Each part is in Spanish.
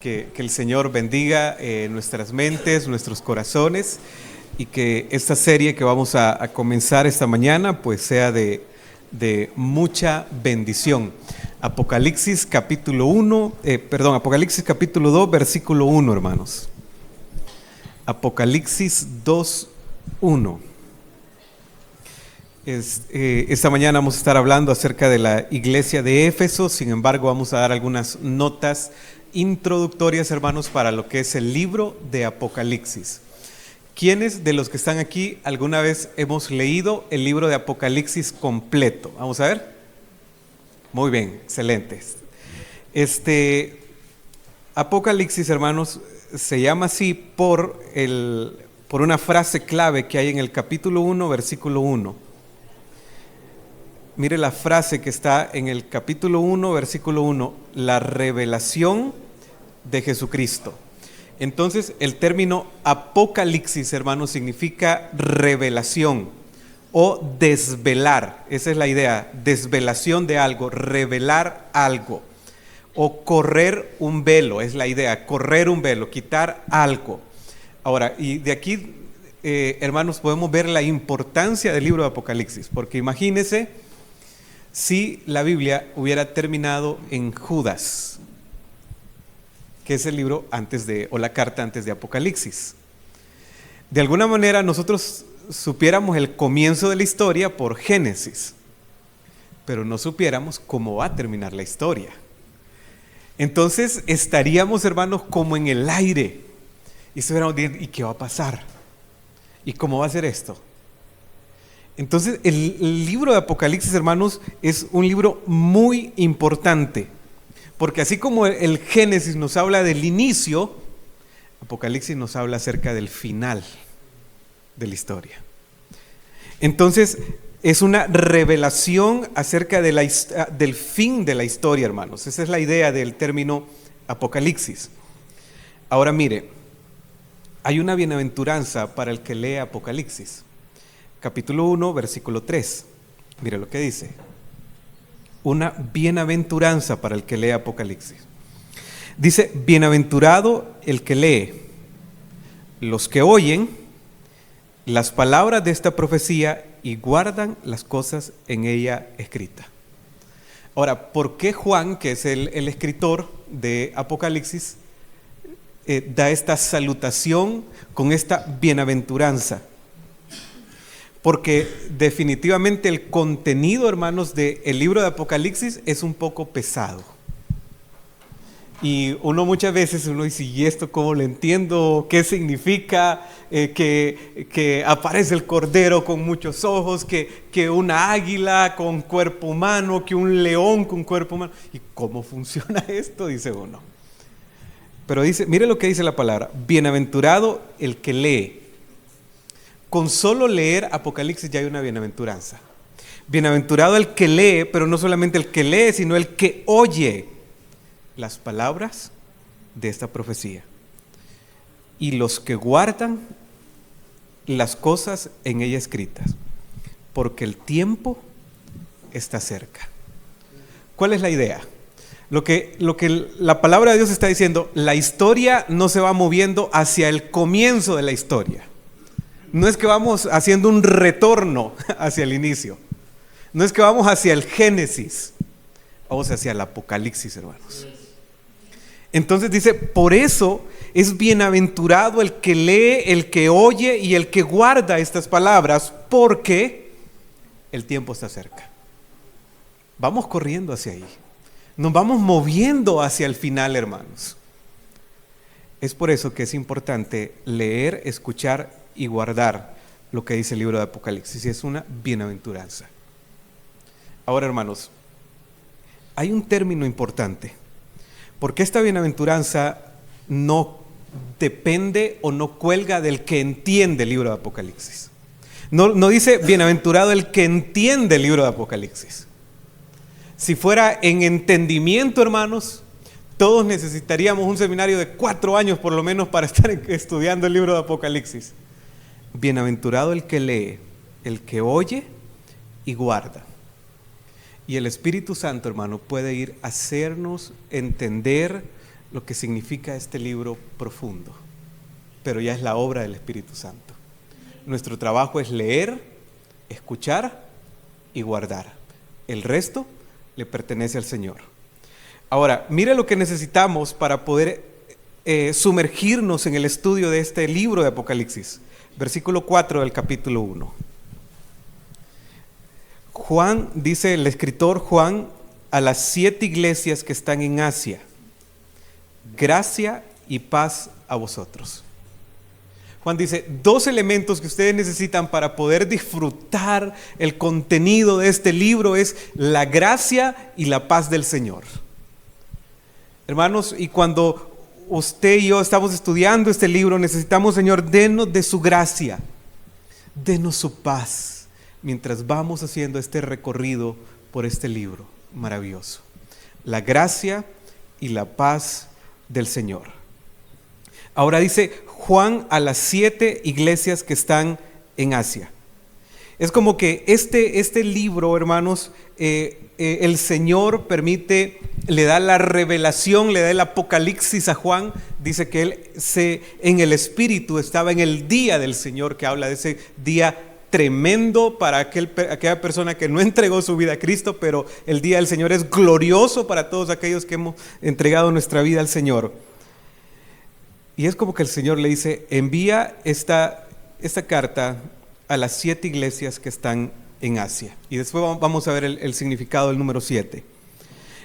Que el Señor bendiga nuestras mentes, nuestros corazones, y que esta serie que vamos a comenzar esta mañana pues sea de mucha bendición. Apocalipsis capítulo 2, versículo 1, hermanos. Apocalipsis 2, 1. Esta mañana vamos a estar hablando acerca de la iglesia de Éfeso. Sin embargo, vamos a dar algunas notas introductorias, hermanos, para lo que es el libro de Apocalipsis. ¿Quiénes de los que están aquí alguna vez hemos leído el libro de Apocalipsis completo? Vamos a ver. Muy bien, excelente. Apocalipsis, hermanos, se llama así por una frase clave que hay en el capítulo 1, versículo 1. Mire la frase que está en el capítulo 1, versículo 1, la revelación de Jesucristo. Entonces, el término Apocalipsis, hermanos, significa revelación o desvelar. Esa es la idea, desvelación de algo, revelar algo. O correr un velo, es la idea, correr un velo, quitar algo. Ahora, y de aquí, hermanos, podemos ver la importancia del libro de Apocalipsis, porque imagínense si la Biblia hubiera terminado en Judas, que es el libro o la carta antes de Apocalipsis. De alguna manera nosotros supiéramos el comienzo de la historia por Génesis, pero no supiéramos cómo va a terminar la historia. Entonces estaríamos, hermanos, como en el aire y estuviéramos diciendo, ¿y qué va a pasar? ¿Y cómo va a ser esto? Entonces el libro de Apocalipsis, hermanos, es un libro muy importante, porque así como el Génesis nos habla del inicio, Apocalipsis nos habla acerca del final de la historia. Entonces es una revelación acerca del fin de la historia, hermanos. Esa es la idea del término Apocalipsis. Ahora mire, hay una bienaventuranza para el que lee Apocalipsis. Capítulo 1, versículo 3. Mire lo que dice. Una bienaventuranza para el que lee Apocalipsis. Dice, bienaventurado el que lee, los que oyen las palabras de esta profecía y guardan las cosas en ella escritas. Ahora, ¿por qué Juan, que es el escritor de Apocalipsis, da esta salutación con esta bienaventuranza? Porque definitivamente el contenido, hermanos, del libro de Apocalipsis es un poco pesado. Y muchas veces dice, ¿y esto cómo lo entiendo? ¿Qué significa que aparece el cordero con muchos ojos, que una águila con cuerpo humano, que un león con cuerpo humano? ¿Y cómo funciona esto? Dice uno. Pero mire lo que dice la palabra, bienaventurado el que lee. Con solo leer Apocalipsis ya hay una bienaventuranza. Bienaventurado el que lee, pero no solamente el que lee, sino el que oye las palabras de esta profecía. Y los que guardan las cosas en ella escritas, porque el tiempo está cerca. ¿Cuál es la idea? Lo que la palabra de Dios está diciendo, la historia no se va moviendo hacia el comienzo de la historia. No es que vamos haciendo un retorno hacia el inicio. No es que vamos hacia el Génesis. Vamos hacia el Apocalipsis, hermanos. Entonces dice, por eso es bienaventurado el que lee, el que oye y el que guarda estas palabras, porque el tiempo está cerca. Vamos corriendo hacia ahí. Nos vamos moviendo hacia el final, hermanos. Es por eso que es importante leer, escuchar y guardar lo que dice el libro de Apocalipsis. Y es una bienaventuranza. Ahora, hermanos, hay un término importante, porque esta bienaventuranza no depende o no cuelga del que entiende el libro de Apocalipsis. No dice bienaventurado el que entiende el libro de Apocalipsis. Si fuera en entendimiento, hermanos, todos necesitaríamos un seminario de 4 años por lo menos para estar estudiando el libro de Apocalipsis. Bienaventurado el que lee, el que oye y guarda. Y el Espíritu Santo, hermano, puede ir a hacernos entender lo que significa este libro profundo, pero ya es la obra del Espíritu Santo. Nuestro trabajo es leer, escuchar y guardar. El resto le pertenece al Señor. Ahora, mire lo que necesitamos para poder sumergirnos en el estudio de este libro de Apocalipsis. Versículo 4 del capítulo 1. Juan, dice el escritor Juan, a las 7 iglesias que están en Asia: gracia y paz a vosotros. Juan dice, 2 elementos que ustedes necesitan para poder disfrutar el contenido de este libro es la gracia y la paz del Señor. Hermanos, y cuando usted y yo estamos estudiando este libro, necesitamos, Señor, denos de su gracia, denos su paz, mientras vamos haciendo este recorrido por este libro maravilloso. La gracia y la paz del Señor. Ahora dice Juan a las 7 iglesias que están en Asia. Es como que este libro, hermanos, el Señor le da la revelación, le da el apocalipsis a Juan. Dice que él en el Espíritu estaba en el día del Señor, que habla de ese día tremendo para aquella persona que no entregó su vida a Cristo, pero el día del Señor es glorioso para todos aquellos que hemos entregado nuestra vida al Señor. Y es como que el Señor le dice, envía esta carta a las 7 iglesias que están en Asia. Y después vamos a ver el significado del número 7.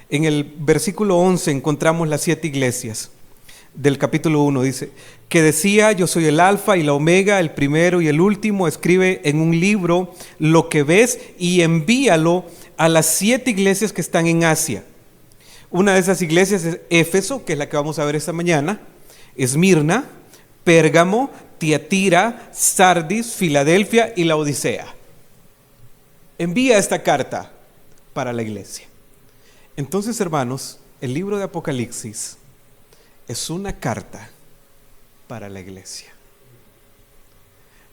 En el versículo 11 encontramos las 7 iglesias del capítulo 1. Dice, que decía, yo soy el alfa y la omega, el primero y el último. Escribe en un libro lo que ves y envíalo a las 7 iglesias que están en Asia. Una de esas iglesias es Éfeso, que es la que vamos a ver esta mañana. Esmirna, Pérgamo, Tiatira, Sardis, Filadelfia y la Odisea. Envía esta carta para la iglesia. Entonces, hermanos, el libro de Apocalipsis es una carta para la iglesia.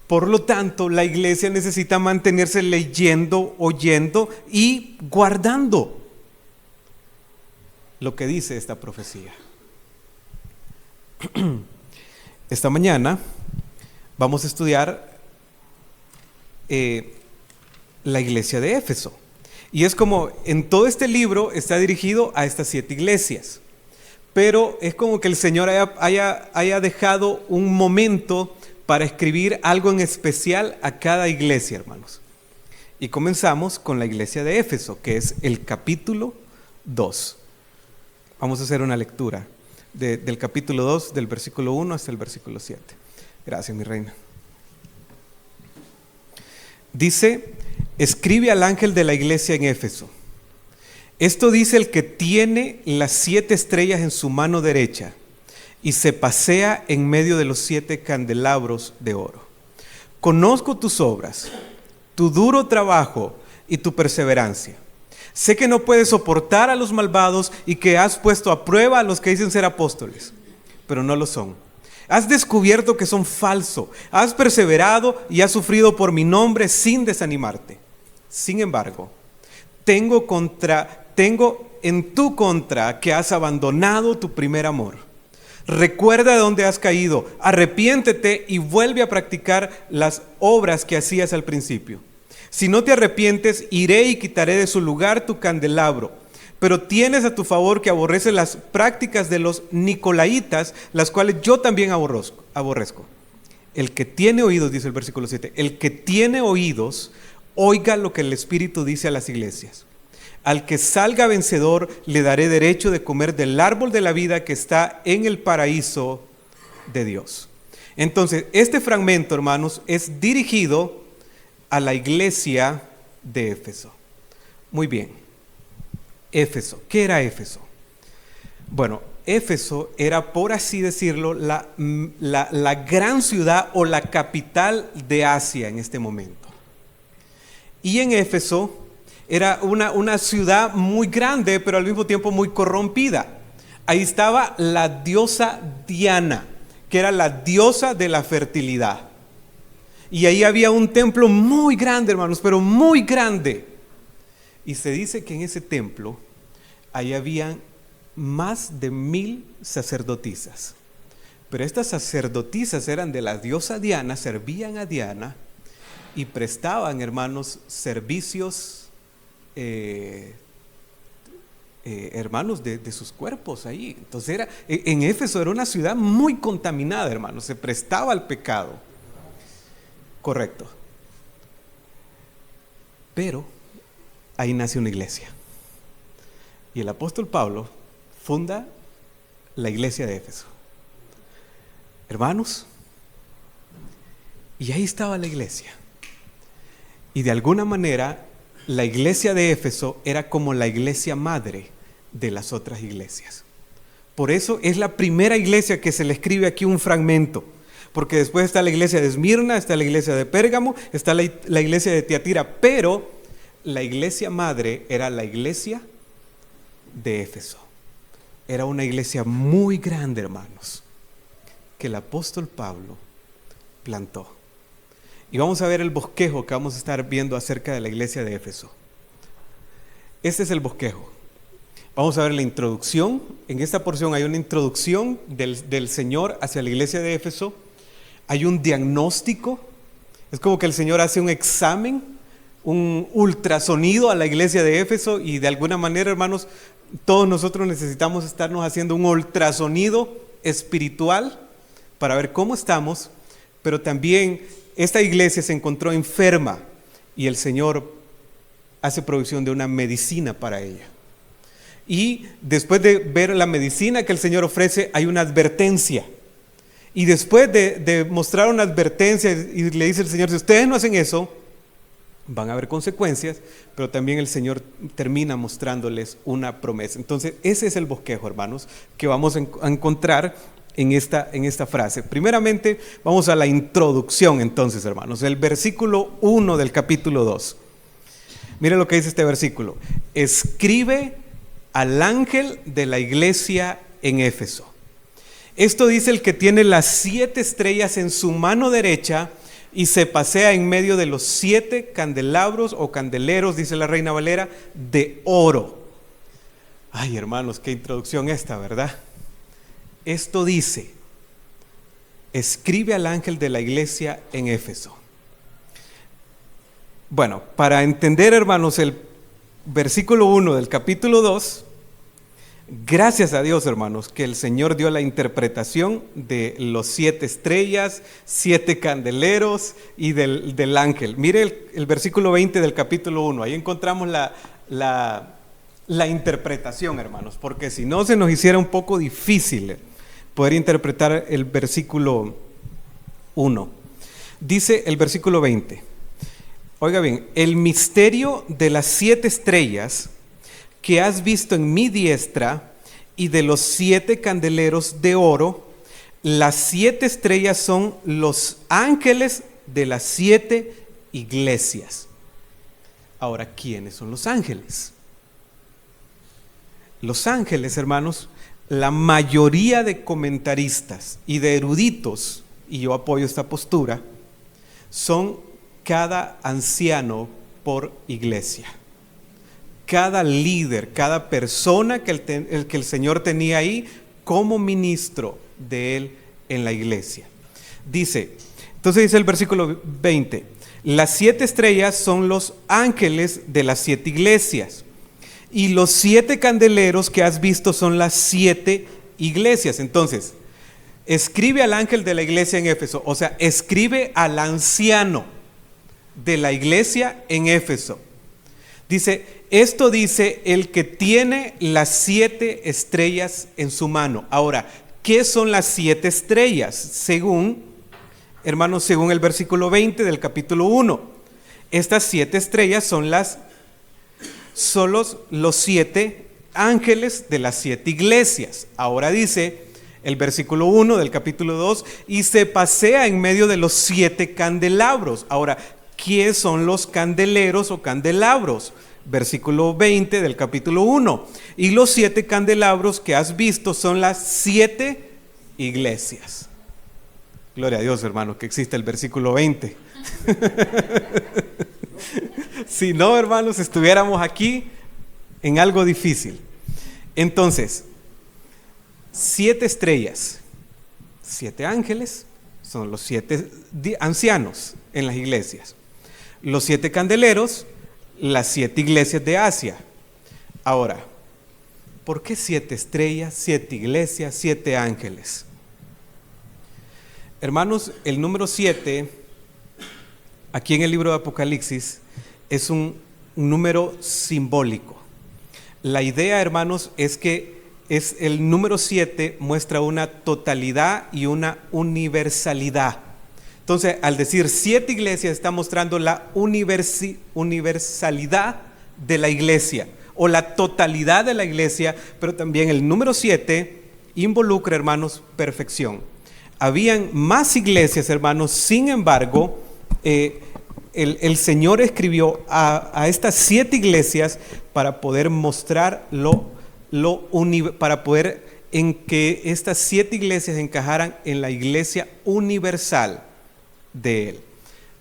Por lo tanto, la iglesia necesita mantenerse leyendo, oyendo y guardando lo que dice esta profecía. Esta mañana vamos a estudiar la iglesia de Éfeso. Y es como en todo este libro está dirigido a estas 7 iglesias. Pero es como que el Señor haya dejado un momento para escribir algo en especial a cada iglesia, hermanos. Y comenzamos con la iglesia de Éfeso, que es el capítulo 2. Vamos a hacer una lectura del capítulo 2, del versículo 1 hasta el versículo 7. Gracias, mi reina. Dice, escribe al ángel de la iglesia en Éfeso. Esto dice el que tiene las 7 estrellas en su mano derecha y se pasea en medio de los 7 candelabros de oro. Conozco tus obras, tu duro trabajo y tu perseverancia. Sé que no puedes soportar a los malvados y que has puesto a prueba a los que dicen ser apóstoles, pero no lo son. Has descubierto que son falsos, has perseverado y has sufrido por mi nombre sin desanimarte. Sin embargo, tengo en tu contra que has abandonado tu primer amor. Recuerda de dónde has caído, arrepiéntete y vuelve a practicar las obras que hacías al principio. Si no te arrepientes, iré y quitaré de su lugar tu candelabro. Pero tienes a tu favor que aborreces las prácticas de los nicolaitas, las cuales yo también aborrezco. El que tiene oídos, dice el versículo 7, el que tiene oídos, oiga lo que el Espíritu dice a las iglesias. Al que salga vencedor, le daré derecho de comer del árbol de la vida que está en el paraíso de Dios. Entonces, este fragmento, hermanos, es dirigido a la iglesia de Éfeso. Muy bien. Éfeso. ¿Qué era Éfeso? Bueno, Éfeso era, por así decirlo, la gran ciudad o la capital de Asia en este momento. Y en Éfeso era una ciudad muy grande, pero al mismo tiempo muy corrompida. Ahí estaba la diosa Diana, que era la diosa de la fertilidad. Y ahí había un templo muy grande, hermanos, pero muy grande. Y se dice que en ese templo, ahí habían más de 1000 sacerdotisas. Pero estas sacerdotisas eran de la diosa Diana, servían a Diana y prestaban, hermanos, servicios, hermanos, de sus cuerpos ahí. Entonces en Éfeso era una ciudad muy contaminada, hermanos, se prestaba al pecado. Correcto. Pero ahí nace una iglesia. Y el apóstol Pablo funda la iglesia de Éfeso. Hermanos, y ahí estaba la iglesia. Y de alguna manera, la iglesia de Éfeso era como la iglesia madre de las otras iglesias. Por eso es la primera iglesia que se le escribe aquí un fragmento. Porque después está la iglesia de Esmirna, está la iglesia de Pérgamo, está la iglesia de Tiatira. Pero la iglesia madre era la iglesia de Éfeso. Era una iglesia muy grande, hermanos, que el apóstol Pablo plantó. Y vamos a ver el bosquejo que vamos a estar viendo acerca de la iglesia de Éfeso. Este es el bosquejo. Vamos a ver la introducción. En esta porción hay una introducción del Señor hacia la iglesia de Éfeso. Hay un diagnóstico. Es como que el Señor hace un examen, un ultrasonido a la iglesia de Éfeso, y de alguna manera, hermanos, todos nosotros necesitamos estarnos haciendo un ultrasonido espiritual para ver cómo estamos. Pero también esta iglesia se encontró enferma y el Señor hace provisión de una medicina para ella. Y después de ver la medicina que el Señor ofrece, hay una advertencia. Y después de mostrar una advertencia, y le dice el Señor: si ustedes no hacen eso, van a haber consecuencias. Pero también el Señor termina mostrándoles una promesa. Entonces ese es el bosquejo, hermanos, que vamos a encontrar en esta frase. Primeramente vamos a la introducción, entonces, hermanos, el versículo 1 del capítulo 2. Miren lo que dice este versículo: escribe al ángel de la iglesia en Éfeso. Esto dice el que tiene las 7 estrellas en su mano derecha y se pasea en medio de los 7 candelabros o candeleros, dice la Reina Valera, de oro. Ay, hermanos, qué introducción esta, ¿verdad? Esto dice: escribe al ángel de la iglesia en Éfeso. Bueno, para entender, hermanos, el versículo 1 del capítulo 2, gracias a Dios, hermanos, que el Señor dio la interpretación de los 7 estrellas, 7 candeleros y del ángel. Mire el versículo 20 del capítulo 1, ahí encontramos la interpretación, hermanos, porque si no se nos hiciera un poco difícil poder interpretar el versículo 1. Dice el versículo 20, oiga bien: el misterio de las 7 estrellas que has visto en mi diestra y de los 7 candeleros de oro. Las 7 estrellas son los ángeles de las 7 iglesias. Ahora, ¿quiénes son los ángeles? Los ángeles, hermanos, la mayoría de comentaristas y de eruditos, y yo apoyo esta postura, son cada anciano por iglesia. Cada líder, cada persona que el Señor tenía ahí como ministro de Él en la iglesia. Entonces dice el versículo 20, las 7 estrellas son los ángeles de las 7 iglesias, y los 7 candeleros que has visto son las 7 iglesias. Entonces, escribe al ángel de la iglesia en Éfeso, o sea, escribe al anciano de la iglesia en Éfeso. Dice: esto dice el que tiene las 7 estrellas en su mano. Ahora, ¿qué son las 7 estrellas? Según el versículo 20 del capítulo 1. Estas 7 estrellas son los 7 ángeles de las 7 iglesias. Ahora dice el versículo 1 del capítulo 2, y se pasea en medio de los 7 candelabros. Ahora, ¿qué son los candeleros o candelabros? Versículo 20 del capítulo 1. Y los 7 candelabros que has visto son las 7 iglesias. Gloria a Dios, hermano, que existe el versículo 20. Si no, hermanos, estuviéramos aquí en algo difícil. Entonces, 7 estrellas, 7 ángeles, son los 7 ancianos en las iglesias. Los 7 candeleros, las 7 iglesias de Asia. Ahora, ¿por qué 7 estrellas, 7 iglesias, 7 ángeles? Hermanos, el número 7, aquí en el libro de Apocalipsis, es un número simbólico. La idea, hermanos, es que el número 7 muestra una totalidad y una universalidad. Entonces, al decir 7 iglesias, está mostrando la universalidad de la iglesia o la totalidad de la iglesia, pero también el número 7 involucra, hermanos, perfección. Habían más iglesias, hermanos, sin embargo, el Señor escribió a estas 7 iglesias para poder mostrar para poder en que estas 7 iglesias encajaran en la iglesia universal de Él.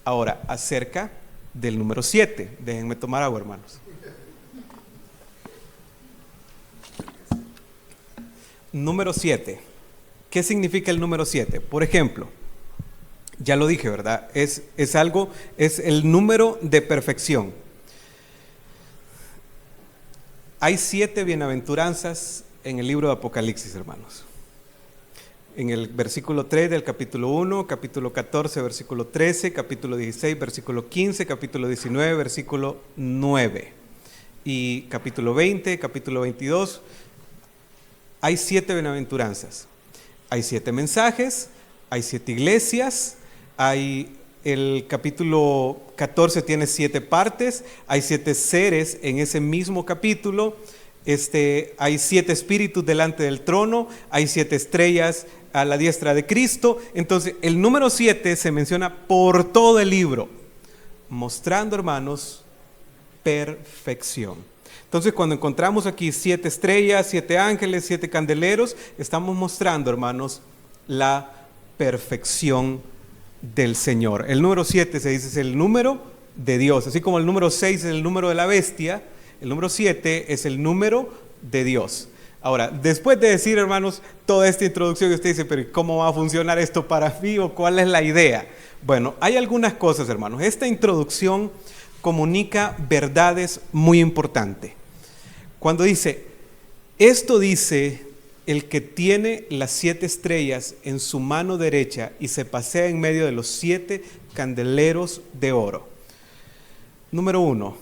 Ahora, acerca del número 7, déjenme tomar agua, hermanos. Número 7. ¿Qué significa el número 7? Por ejemplo, ya lo dije, ¿verdad? Es el número de perfección. Hay 7 bienaventuranzas en el libro de Apocalipsis, hermanos. En el versículo 3 del capítulo 1, capítulo 14, versículo 13, capítulo 16, versículo 15, capítulo 19, versículo 9. Y capítulo 20, capítulo 22. Hay 7 bienaventuranzas. Hay 7 mensajes, hay 7 iglesias, el capítulo 14 tiene 7 partes, hay 7 seres en ese mismo capítulo, hay 7 espíritus delante del trono, hay 7 estrellas a la diestra de Cristo. Entonces el número 7 se menciona por todo el libro, mostrando, hermanos, perfección. Entonces cuando encontramos aquí 7 estrellas, 7 ángeles, 7 candeleros, estamos mostrando, hermanos, la perfección del Señor. El número 7 se dice es el número de Dios, así como el número 6 es el número de la bestia, el número 7 es el número de Dios. Ahora, después de decir, hermanos, toda esta introducción, usted dice, pero ¿cómo va a funcionar esto para mí o cuál es la idea? Bueno, hay algunas cosas, hermanos. Esta introducción comunica verdades muy importantes. Cuando dice, esto dice el que tiene las 7 estrellas en su mano derecha y se pasea en medio de los 7 candeleros de oro. Número 1,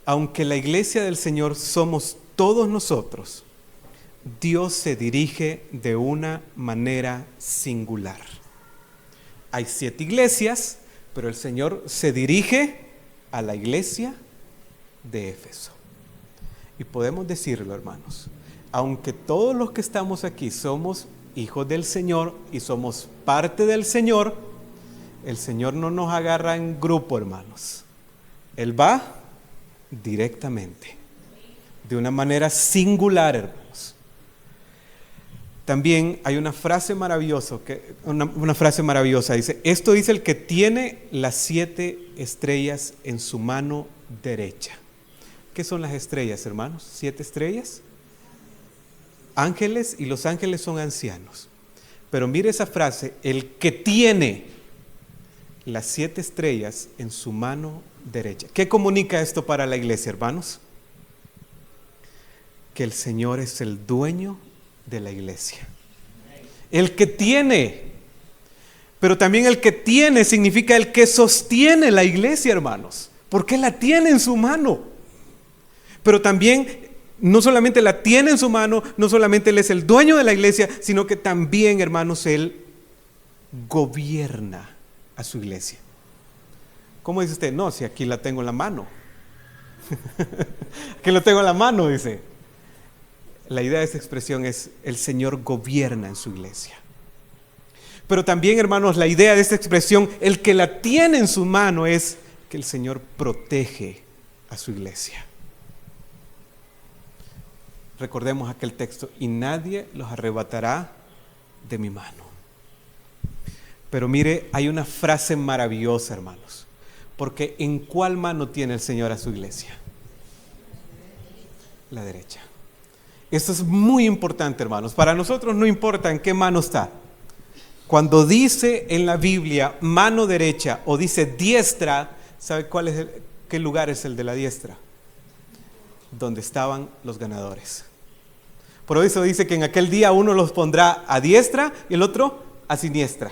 aunque la iglesia del Señor somos todos nosotros, Dios se dirige de una manera singular. Hay 7 iglesias, pero el Señor se dirige a la iglesia de Éfeso. Y podemos decirlo, hermanos, aunque todos los que estamos aquí somos hijos del Señor y somos parte del Señor, el Señor no nos agarra en grupo, hermanos. Él va directamente, de una manera singular, hermanos. También hay una frase maravillosa, dice, esto dice el que tiene las 7 estrellas en su mano derecha. ¿Qué son las estrellas, hermanos? 7 estrellas. Ángeles, y los ángeles son ancianos. Pero mire esa frase, el que tiene las 7 estrellas en su mano derecha. ¿Qué comunica esto para la iglesia, hermanos? Que el Señor es el dueño de la iglesia. El que tiene, pero también el que tiene significa el que sostiene la iglesia, hermanos, porque la tiene en su mano. Pero también no solamente la tiene en su mano, no solamente Él es el dueño de la iglesia, sino que también, hermanos, Él gobierna a su iglesia. ¿Cómo dice usted? No, si aquí la tengo en la mano. Aquí lo tengo en la mano, dice. La idea de esta expresión es el Señor gobierna en su iglesia. Pero también, hermanos, la idea de esta expresión, el que la tiene en su mano, es que el Señor protege a su iglesia. Recordemos aquel texto, y nadie los arrebatará de mi mano. Pero mire, hay una frase maravillosa, hermanos, porque ¿en cuál mano tiene el Señor a su iglesia? La derecha. Esto es muy importante, hermanos. Para nosotros no importa en qué mano está. Cuando dice en la Biblia mano derecha o dice diestra, ¿sabe qué lugar es el de la diestra? Donde estaban los ganadores. Por eso dice que en aquel día uno los pondrá a diestra y el otro a siniestra.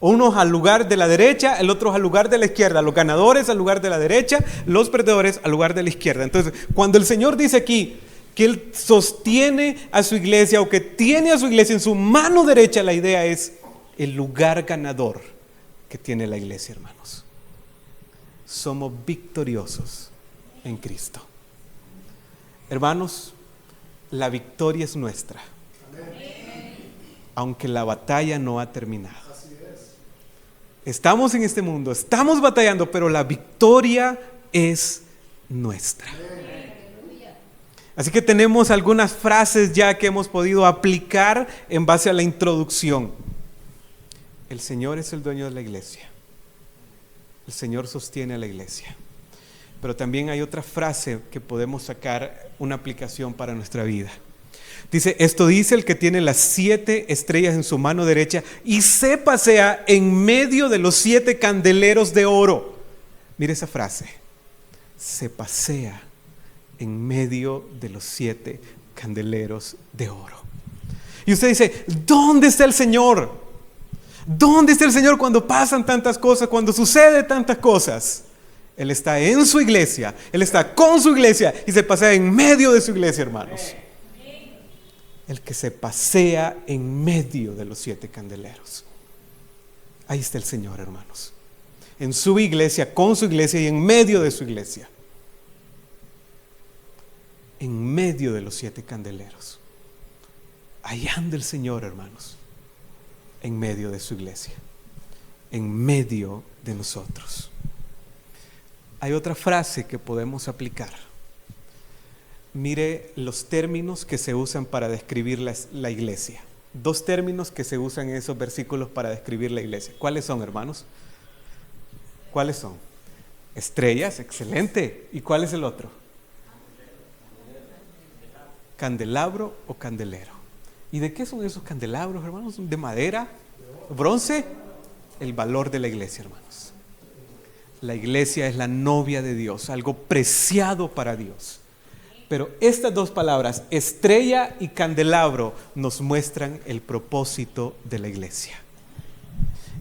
Unos al lugar de la derecha, el otro al lugar de la izquierda. Los ganadores al lugar de la derecha, los perdedores al lugar de la izquierda. Entonces, cuando el Señor dice aquí que Él sostiene a su iglesia o que tiene a su iglesia en su mano derecha, la idea es el lugar ganador que tiene la iglesia, hermanos. Somos victoriosos en Cristo. Hermanos, la victoria es nuestra, aunque la batalla no ha terminado. Estamos en este mundo, estamos batallando, pero la victoria es nuestra. Así que tenemos algunas frases ya que hemos podido aplicar en base a la introducción. El Señor es el dueño de la iglesia. El Señor sostiene a la iglesia. Pero también hay otra frase que podemos sacar una aplicación para nuestra vida. Dice, esto dice el que tiene las 7 estrellas en su mano derecha y se pasea en medio de los 7 candeleros de oro. Mire esa frase. Se pasea en medio de los 7 candeleros de oro. Y usted dice, ¿dónde está el Señor? ¿Dónde está el Señor cuando pasan tantas cosas, cuando sucede tantas cosas? Él está en su iglesia, Él está con su iglesia y se pasea en medio de su iglesia, hermanos. El que se pasea en medio de los 7 candeleros. Ahí está el Señor, hermanos. En su iglesia, con su iglesia y en medio de su iglesia. En medio de los 7 candeleros. Ahí anda el Señor, hermanos. En medio de su iglesia. En medio de nosotros. Hay otra frase que podemos aplicar. Mire los términos que se usan para describir la iglesia. 2 términos que se usan en esos versículos para describir la iglesia. ¿Cuáles son, hermanos? ¿Cuáles son? Estrellas, excelente. ¿Y cuál es el otro? Candelabro o candelero. ¿Y de qué son esos candelabros, hermanos? ¿De madera? ¿Bronce? El valor de la iglesia, hermanos. La iglesia es la novia de Dios, algo preciado para Dios. Pero estas 2 palabras, estrella y candelabro, nos muestran el propósito de la iglesia.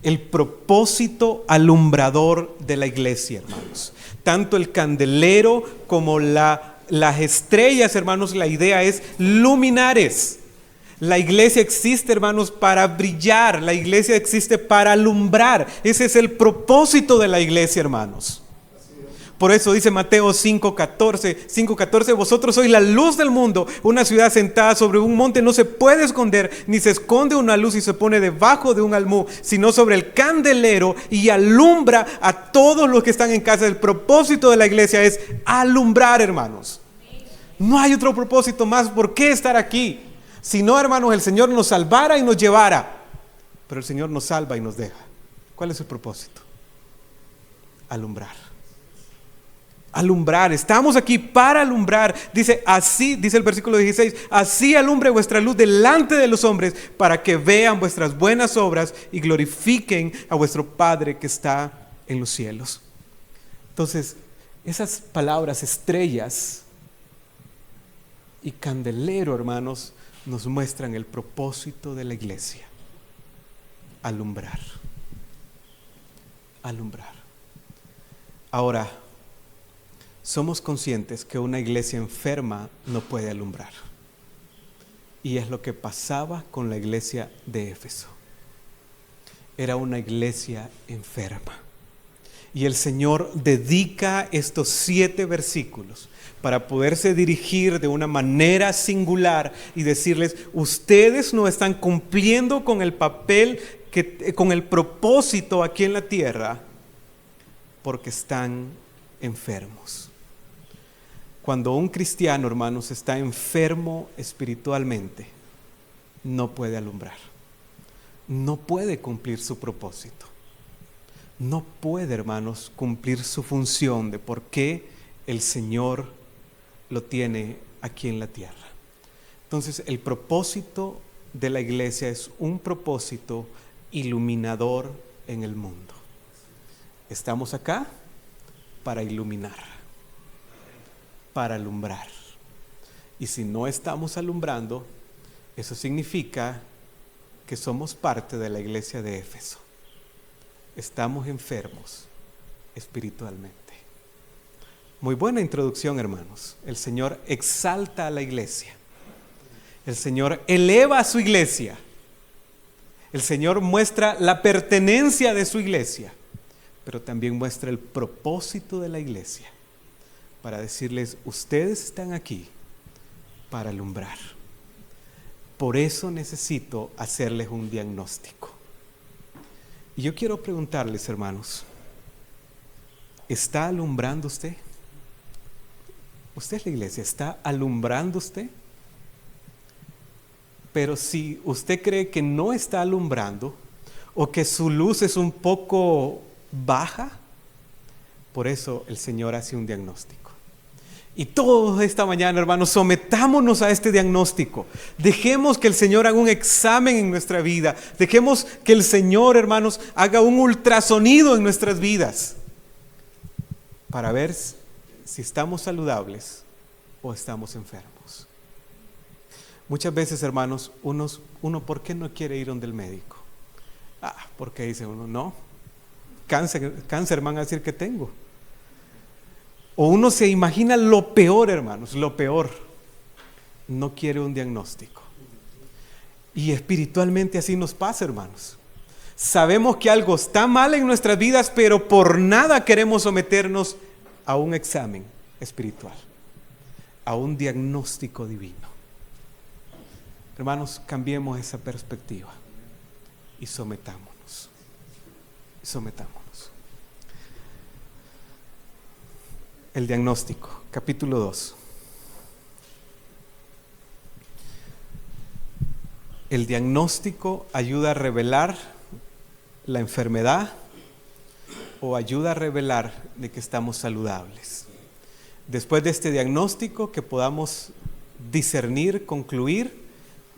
El propósito alumbrador de la iglesia, hermanos. Tanto el candelero como las estrellas, hermanos, la idea es luminares. La iglesia existe, hermanos, para brillar. La iglesia existe para alumbrar. Ese es el propósito de la iglesia, hermanos. Por eso dice Mateo 5:14, vosotros sois la luz del mundo. Una ciudad sentada sobre un monte no se puede esconder, ni se esconde una luz y se pone debajo de un almud, sino sobre el candelero y alumbra a todos los que están en casa. El propósito de la iglesia es alumbrar, hermanos. No hay otro propósito más por qué estar aquí. Si no, hermanos, el Señor nos salvara y nos llevara. Pero el Señor nos salva y nos deja. ¿Cuál es el propósito? Alumbrar. Alumbrar, estamos aquí para alumbrar. Dice así, dice el versículo 16, así alumbre vuestra luz delante de los hombres, para que vean vuestras buenas obras y glorifiquen a vuestro Padre que está en los cielos. Entonces, esas palabras estrellas y candelero, hermanos, nos muestran el propósito de la iglesia. Alumbrar. Alumbrar. Ahora, somos conscientes que una iglesia enferma no puede alumbrar. Y es lo que pasaba con la iglesia de Éfeso. Era una iglesia enferma. Y el Señor dedica estos 7 versículos para poderse dirigir de una manera singular y decirles, ustedes no están cumpliendo con el papel, con el propósito aquí en la tierra, porque están enfermos. Cuando un cristiano, hermanos, está enfermo espiritualmente, no puede alumbrar. No puede cumplir su propósito. No puede, hermanos, cumplir su función de por qué el Señor lo tiene aquí en la tierra. Entonces, el propósito de la iglesia es un propósito iluminador en el mundo. Estamos acá para iluminar, para alumbrar. Y si no estamos alumbrando, eso significa que somos parte de la iglesia de Éfeso. Estamos enfermos espiritualmente. Muy buena introducción, hermanos. El Señor exalta a la iglesia. El Señor eleva a su iglesia. El Señor muestra la pertenencia de su iglesia, pero también muestra el propósito de la iglesia para decirles: ustedes están aquí para alumbrar. Por eso necesito hacerles un diagnóstico. Y yo quiero preguntarles, hermanos, ¿está alumbrando usted? Usted es la iglesia, ¿está alumbrando usted? Pero si usted cree que no está alumbrando o que su luz es un poco baja, por eso el Señor hace un diagnóstico. Y todos esta mañana, hermanos, sometámonos a este diagnóstico. Dejemos que el Señor haga un examen en nuestra vida. Dejemos que el Señor, hermanos, haga un ultrasonido en nuestras vidas para ver si estamos saludables o estamos enfermos. Muchas veces, hermanos, uno ¿por qué no quiere ir donde el médico? Porque dice uno, no, cáncer van a decir que tengo. O uno se imagina lo peor, hermanos, lo peor. No quiere un diagnóstico. Y espiritualmente así nos pasa, hermanos. Sabemos que algo está mal en nuestras vidas, pero por nada queremos someternos a un examen espiritual, a un diagnóstico divino. Hermanos, cambiemos esa perspectiva y sometámonos. Sometámonos. El diagnóstico, capítulo 2. El diagnóstico ayuda a revelar la enfermedad o ayuda a revelar de que estamos saludables. Después de este diagnóstico, que podamos discernir, concluir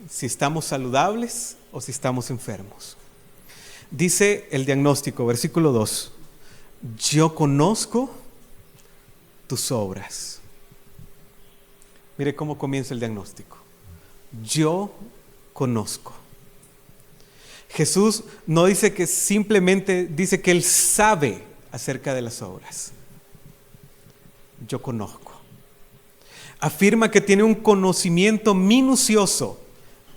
si estamos saludables o si estamos enfermos. Dice el diagnóstico, versículo 2: yo conozco tus obras. Mire cómo comienza el diagnóstico. Yo conozco. Jesús no dice que simplemente dice que Él sabe acerca de las obras. Yo conozco. Afirma que tiene un conocimiento minucioso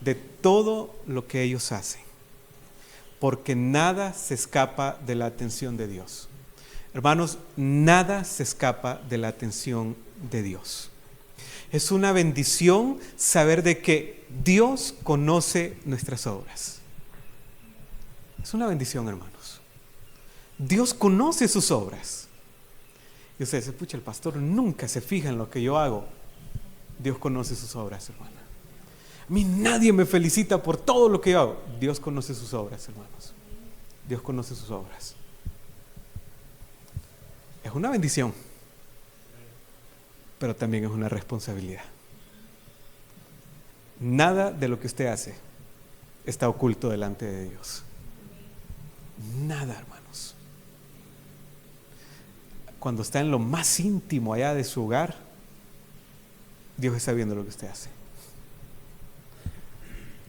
de todo lo que ellos hacen, porque nada se escapa de la atención de Dios. Hermanos, nada se escapa de la atención de Dios. Es una bendición saber de que Dios conoce nuestras obras. Es una bendición, hermanos. Dios conoce sus obras. Y usted dice, pucha, el pastor nunca se fija en lo que yo hago. Dios conoce sus obras, hermana. A mí nadie me felicita por todo lo que yo hago. Dios conoce sus obras, hermanos. Dios conoce sus obras. Es una bendición, pero también es una responsabilidad. Nada de lo que usted hace está oculto delante de Dios. Nada, hermanos. Cuando está en lo más íntimo allá de su hogar, Dios está viendo lo que usted hace.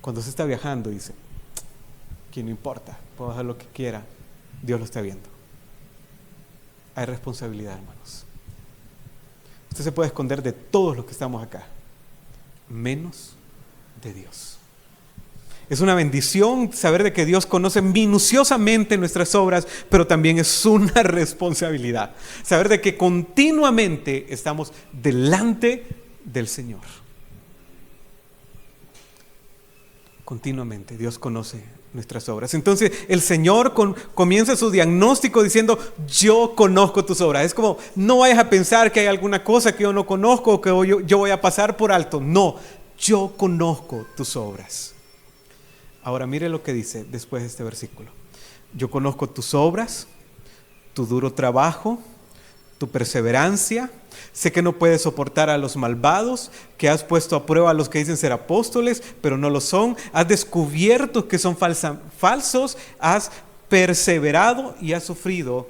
Cuando usted está viajando, dice, que no importa, puedo hacer lo que quiera, Dios lo está viendo. Hay responsabilidad, hermanos. Usted se puede esconder de todos los que estamos acá, menos de Dios. Es una bendición saber de que Dios conoce minuciosamente nuestras obras, pero también es una responsabilidad saber de que continuamente estamos delante del Señor. Continuamente Dios conoce nuestras obras. Entonces el Señor comienza su diagnóstico diciendo, yo conozco tus obras. Es como, no vayas a pensar que hay alguna cosa que yo no conozco o que yo voy a pasar por alto. No, yo conozco tus obras. Ahora mire lo que dice después de este versículo. Yo conozco tus obras, tu duro trabajo, tu perseverancia Sé que no puedes soportar a los malvados, que has puesto a prueba a los que dicen ser apóstoles, pero no lo son. Has descubierto que son falsos, has perseverado y has sufrido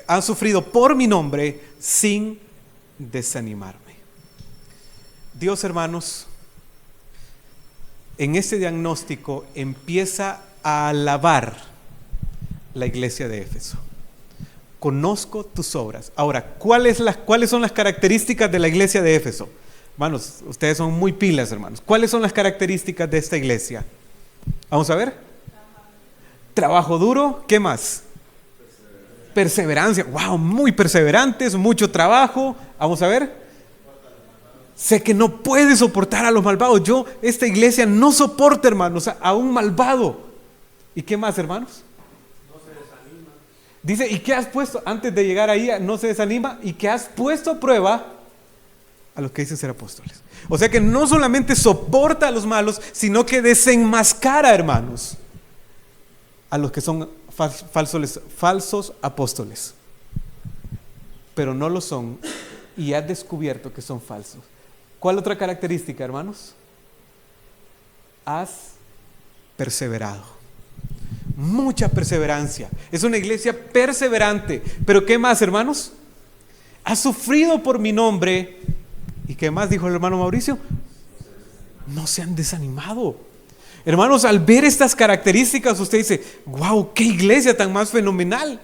han sufrido por mi nombre sin desanimarme. Dios, hermanos, en este diagnóstico empieza a alabar la iglesia de Éfeso. Conozco tus obras. Ahora, ¿cuáles son las características de la iglesia de Éfeso? Hermanos, ustedes son muy pilas, hermanos. ¿Cuáles son las características de esta iglesia? Vamos a ver. Trabajo duro. ¿Qué más? Perseverancia. Wow, muy perseverantes, mucho trabajo. Vamos a ver. Sé que no puede soportar a los malvados. Esta iglesia no soporta, hermanos, a un malvado. ¿Y qué más, hermanos? No se desanima. Dice, ¿y qué has puesto? Antes de llegar ahí, no se desanima. ¿Y qué has puesto a prueba? A los que dicen ser apóstoles. O sea que no solamente soporta a los malos, sino que desenmascara, hermanos, a los que son falsos apóstoles. Pero no lo son y has descubierto que son falsos. ¿Cuál otra característica, hermanos? Has perseverado. Mucha perseverancia. Es una iglesia perseverante. Pero ¿qué más, hermanos? Has sufrido por mi nombre. ¿Y qué más dijo el hermano Mauricio? No se han desanimado. Hermanos, al ver estas características, usted dice, wow, qué iglesia tan más fenomenal.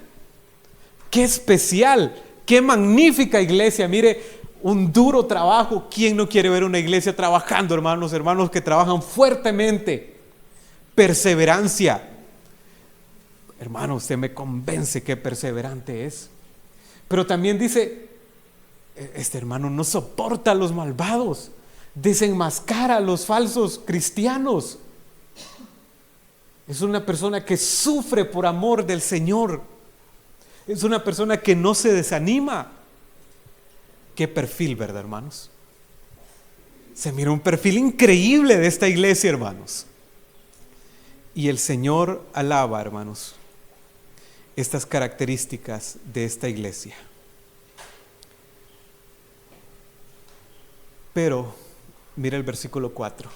Qué especial, qué magnífica iglesia. Mire, un duro trabajo. ¿Quién no quiere ver una iglesia trabajando, hermanos? Hermanos que trabajan fuertemente. Perseverancia. Hermano, usted me convence que perseverante es. Pero también dice, este hermano no soporta a los malvados, desenmascara a los falsos cristianos. Es una persona que sufre por amor del Señor. Es una persona que no se desanima. Qué perfil, ¿verdad, hermanos? Se mira un perfil increíble de esta iglesia, hermanos. Y el Señor alaba, hermanos, estas características de esta iglesia. Pero, mira el versículo 4.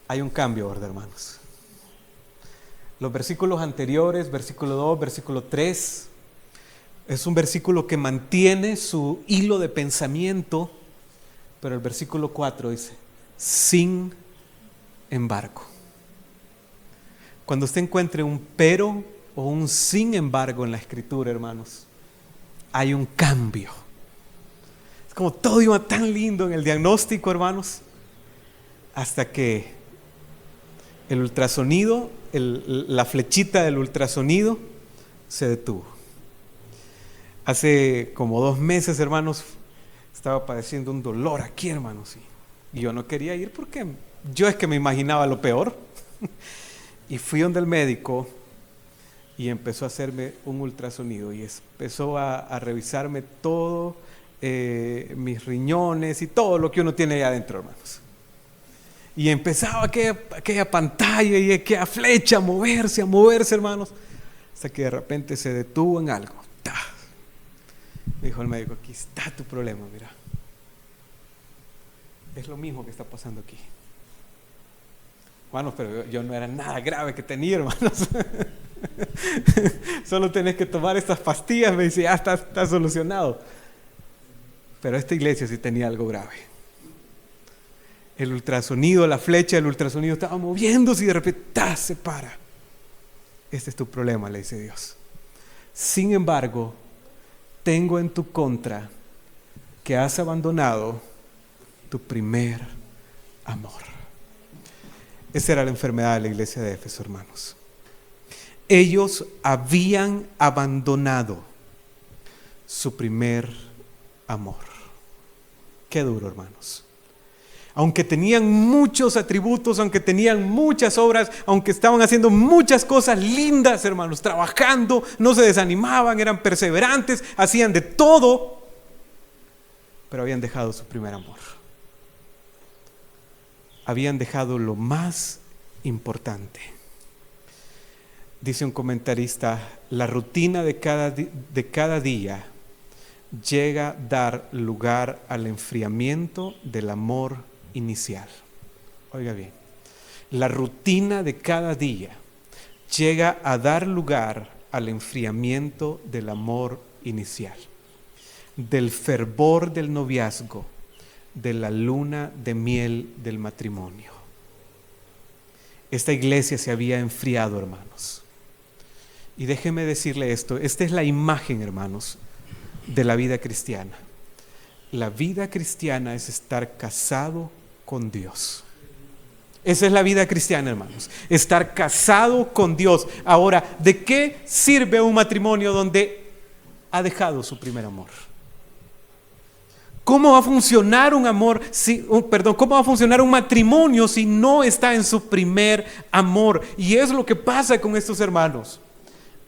Hay un cambio, ¿verdad, hermanos? Los versículos anteriores, versículo 2, versículo 3, es un versículo que mantiene su hilo de pensamiento, pero el versículo 4 dice, sin embargo. Cuando usted encuentre un pero o un sin embargo en la escritura, hermanos, hay un cambio. Es como todo iba tan lindo en el diagnóstico, hermanos, hasta que el ultrasonido, la flechita del ultrasonido se detuvo. Hace como 2 meses, hermanos, estaba padeciendo un dolor aquí, hermanos, y yo no quería ir porque yo es que me imaginaba lo peor. Y fui donde el médico y empezó a hacerme un ultrasonido y empezó a revisarme todo, mis riñones y todo lo que uno tiene ahí adentro, hermanos. Y empezaba aquella pantalla y aquella flecha a moverse, hermanos, hasta que de repente se detuvo en algo. ¡Tah! Me dijo el médico, aquí está tu problema, mira. Es lo mismo que está pasando aquí. Hermanos, pero yo no era nada grave que tenía, hermanos. Solo tenés que tomar estas pastillas, me dice, ya está solucionado. Pero esta iglesia sí tenía algo grave. El ultrasonido, la flecha del ultrasonido estaba moviéndose y de repente se para. Este es tu problema, le dice Dios. Sin embargo, tengo en tu contra que has abandonado tu primer amor. Esa era la enfermedad de la iglesia de Éfeso, hermanos. Ellos habían abandonado su primer amor. Qué duro, hermanos. Aunque tenían muchos atributos, aunque tenían muchas obras, aunque estaban haciendo muchas cosas lindas, hermanos, trabajando, no se desanimaban, eran perseverantes, hacían de todo, pero habían dejado su primer amor. Habían dejado lo más importante. Dice un comentarista, la rutina de cada día llega a dar lugar al enfriamiento del amor inicial. Oiga bien, la rutina de cada día llega a dar lugar al enfriamiento del amor inicial, del fervor del noviazgo, de la luna de miel del matrimonio. Esta iglesia se había enfriado, hermanos. Y déjeme decirle esto, esta es la imagen, hermanos, de la vida cristiana. La vida cristiana es estar casado con Dios. Esa es la vida cristiana, hermanos, estar casado con Dios. Ahora, ¿de qué sirve un matrimonio donde ha dejado su primer amor? ¿Cómo va a funcionar cómo va a funcionar un matrimonio si no está en su primer amor? Y es lo que pasa con estos hermanos.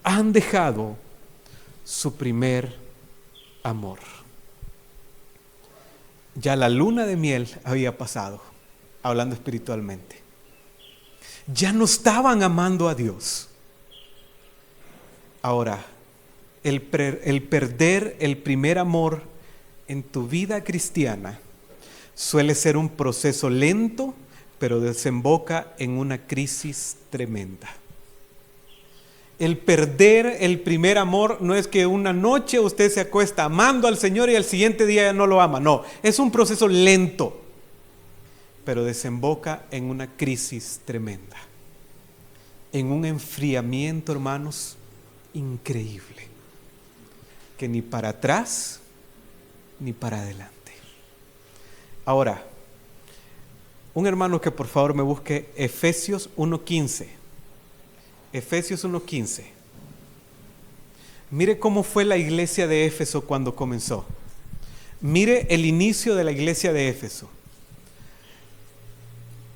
Han dejado su primer amor. Ya la luna de miel había pasado, hablando espiritualmente. Ya no estaban amando a Dios. Ahora, el perder el primer amor en tu vida cristiana suele ser un proceso lento, pero desemboca en una crisis tremenda. El perder el primer amor no es que una noche usted se acuesta amando al Señor y al siguiente día ya no lo ama. No, es un proceso lento, pero desemboca en una crisis tremenda, en un enfriamiento, hermanos, increíble, que ni para atrás ni para adelante. Ahora, un hermano que por favor me busque Efesios 1:15. Efesios 1:15. Mire cómo fue la iglesia de Éfeso cuando comenzó. Mire el inicio de la iglesia de Éfeso.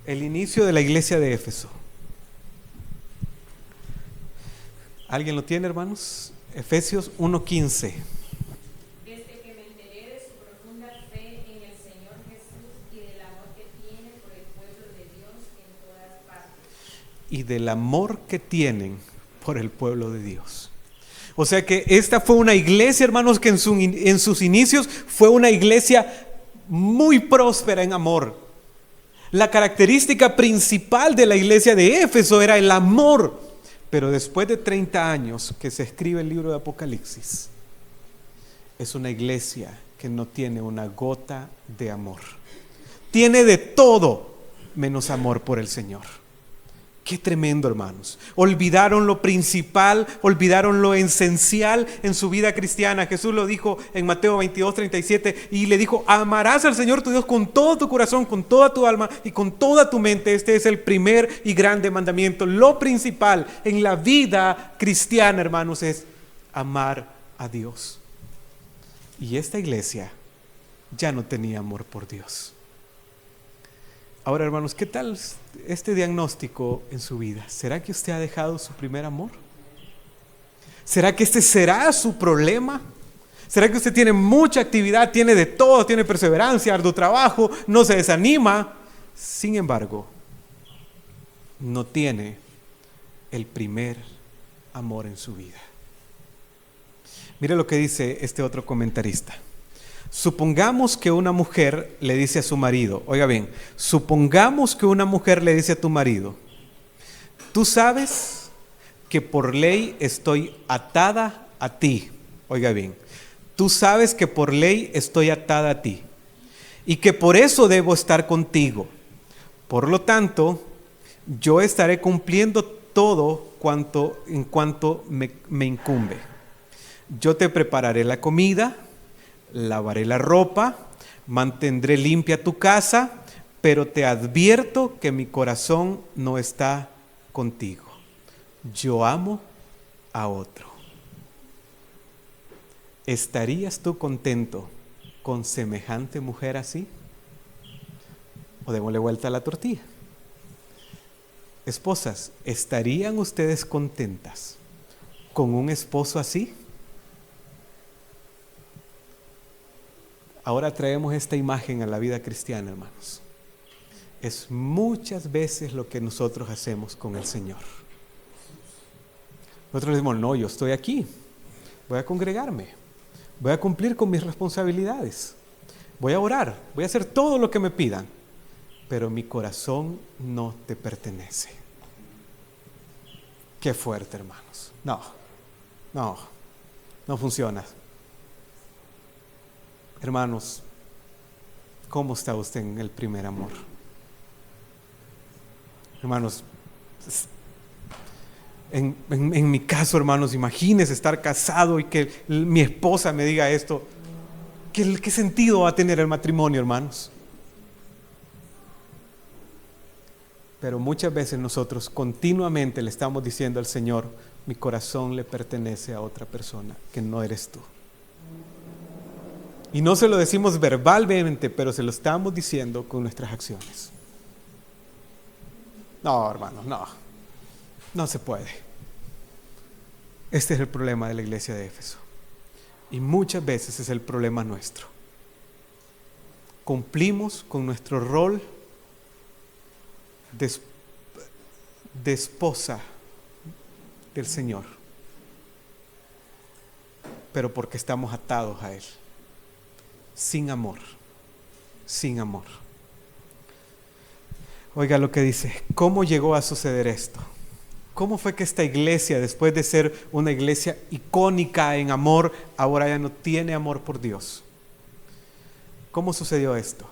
El inicio de la iglesia de Éfeso. ¿Alguien lo tiene, hermanos? Efesios 1:15. Desde que me enteré de su profunda fe en el Señor Jesús y del amor que tiene por el pueblo de Dios en todas partes. Y del amor que tienen por el pueblo de Dios. O sea que esta fue una iglesia, hermanos, que en sus inicios fue una iglesia muy próspera en amor. La característica principal de la iglesia de Éfeso era el amor. Pero después de 30 años que se escribe el libro de Apocalipsis, es una iglesia que no tiene una gota de amor. Tiene de todo menos amor por el Señor. Qué tremendo, hermanos. Olvidaron lo principal, olvidaron lo esencial en su vida cristiana. Jesús lo dijo en Mateo 22:37 y le dijo: amarás al Señor tu Dios con todo tu corazón, con toda tu alma y con toda tu mente. Este es el primer y grande mandamiento. Lo principal en la vida cristiana, hermanos, es amar a Dios. Y esta iglesia ya no tenía amor por Dios. Ahora, hermanos, ¿qué tal este diagnóstico en su vida? ¿Será que usted ha dejado su primer amor? ¿Será que este será su problema? ¿Será que usted tiene mucha actividad, tiene de todo, tiene perseverancia, arduo trabajo, no se desanima? Sin embargo, no tiene el primer amor en su vida. Mire lo que dice este otro comentarista. Supongamos que una mujer le dice a su marido, oiga bien, supongamos que una mujer le dice a tu marido: tú sabes que por ley estoy atada a ti. Oiga bien, tú sabes que por ley estoy atada a ti y que por eso debo estar contigo. Por lo tanto, yo estaré cumpliendo todo en cuanto me incumbe. Yo te prepararé la comida, lavaré la ropa, mantendré limpia tu casa, pero te advierto que mi corazón no está contigo. Yo amo a otro. ¿Estarías tú contento con semejante mujer así? O démosle vuelta a la tortilla. Esposas, ¿estarían ustedes contentas con un esposo así? Ahora traemos esta imagen a la vida cristiana, hermanos. Es muchas veces lo que nosotros hacemos con el Señor. Nosotros decimos, no, yo estoy aquí, voy a congregarme, voy a cumplir con mis responsabilidades, voy a orar, voy a hacer todo lo que me pidan, pero mi corazón no te pertenece. Qué fuerte, hermanos. No funciona. Hermanos, ¿cómo está usted en el primer amor? Hermanos, en mi caso, hermanos, imagínese estar casado y que mi esposa me diga esto. ¿Qué sentido va a tener el matrimonio, hermanos? Pero muchas veces nosotros continuamente le estamos diciendo al Señor, mi corazón le pertenece a otra persona, que no eres tú. Y no se lo decimos verbalmente, pero se lo estamos diciendo con nuestras acciones. No, hermanos, no se puede. Este es el problema de la iglesia de Éfeso. Y muchas veces es el problema nuestro. Cumplimos con nuestro rol de esposa del Señor, pero porque estamos atados a Él, sin amor. Oiga lo que dice, ¿cómo llegó a suceder esto? ¿Cómo fue que esta iglesia, después de ser una iglesia icónica en amor, ahora ya no tiene amor por Dios? ¿Cómo sucedió esto?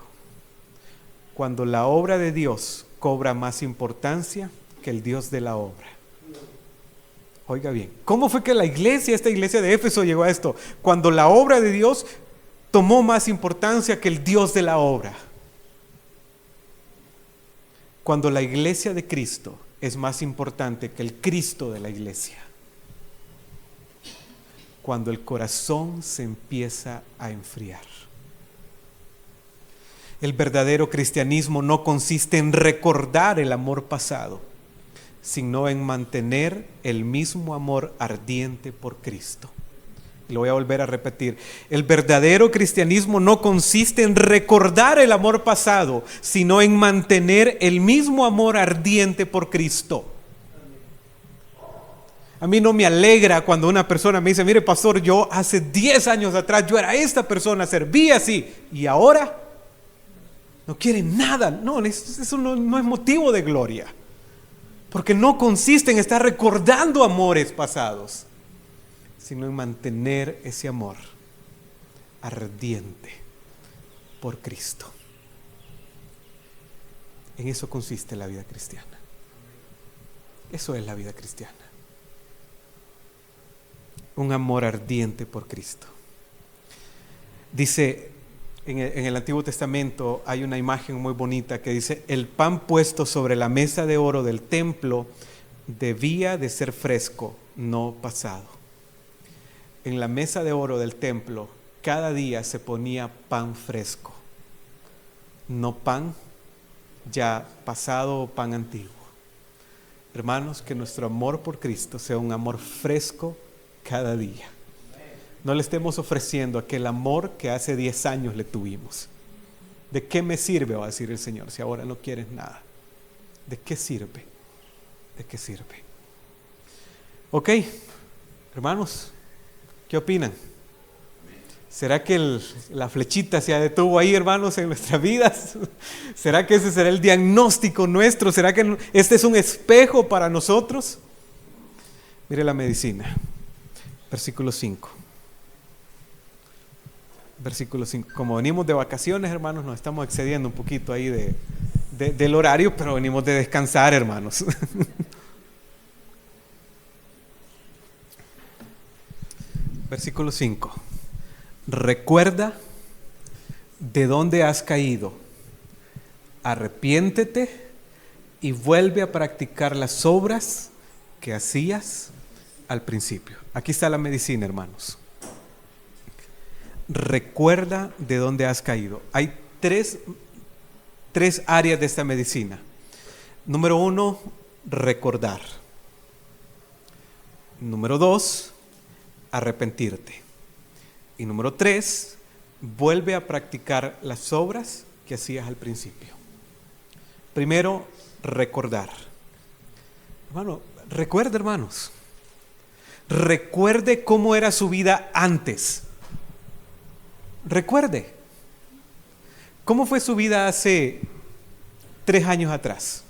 Cuando la obra de Dios cobra más importancia que el Dios de la obra. Oiga bien, ¿cómo fue que esta iglesia de Éfeso llegó a esto? Cuando la obra de Dios tomó más importancia que el Dios de la obra. Cuando la iglesia de Cristo es más importante que el Cristo de la iglesia. Cuando el corazón se empieza a enfriar. El verdadero cristianismo no consiste en recordar el amor pasado, sino en mantener el mismo amor ardiente por Cristo. Lo voy a volver a repetir. El verdadero cristianismo no consiste en recordar el amor pasado, sino en mantener el mismo amor ardiente por Cristo. A mí no me alegra cuando una persona me dice, mire pastor, yo hace 10 años atrás yo era esta persona, servía así, y ahora no quiere nada. No, eso no es motivo de gloria, porque no consiste en estar recordando amores pasados, sino en mantener ese amor ardiente por Cristo. En eso consiste la vida cristiana. Eso es la vida cristiana. Un amor ardiente por Cristo. Dice, en el Antiguo Testamento hay una imagen muy bonita que dice, el pan puesto sobre la mesa de oro del templo debía de ser fresco, no pasado. En la mesa de oro del templo, cada día se ponía pan fresco, no pan ya pasado o pan antiguo. Hermanos, que nuestro amor por Cristo sea un amor fresco cada día. No le estemos ofreciendo aquel amor que hace 10 años le tuvimos. ¿De qué me sirve, va a decir el Señor, si ahora no quieres nada? ¿De qué sirve? ¿De qué sirve? Ok, hermanos, ¿qué opinan? ¿Será que la flechita se detuvo ahí, hermanos, en nuestras vidas? ¿Será que ese será el diagnóstico nuestro? ¿Será que este es un espejo para nosotros? Mire la medicina. Versículo 5. Versículo 5. Como venimos de vacaciones, hermanos, nos estamos excediendo un poquito ahí del horario, pero venimos de descansar, hermanos. Versículo 5. Recuerda de dónde has caído, arrepiéntete y vuelve a practicar las obras que hacías al principio. Aquí está la medicina, hermanos. Recuerda de dónde has caído. Hay tres áreas de esta medicina. Número 1, recordar. Número 2, arrepentirte. Y número 3, vuelve a practicar las obras que hacías al principio. Primero, recordar. Hermano, recuerda, hermanos. Recuerde cómo era su vida antes. Recuerde. ¿Cómo fue su vida hace 3 años atrás?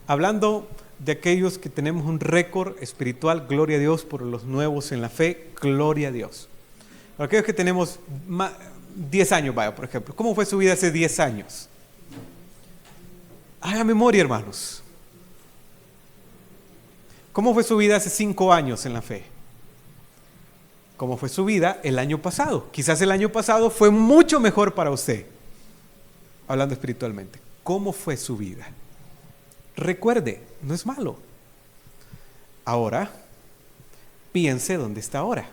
Hablando de aquellos que tenemos un récord espiritual, gloria a Dios. Por los nuevos en la fe, gloria a Dios. Para aquellos que tenemos 10 años, vaya, por ejemplo. ¿Cómo fue su vida hace 10 años? Haga memoria, hermanos. ¿Cómo fue su vida hace 5 años en la fe? ¿Cómo fue su vida el año pasado? Quizás el año pasado fue mucho mejor para usted, hablando espiritualmente. ¿Cómo fue su vida? Recuerde, no es malo. Ahora, piense dónde está ahora.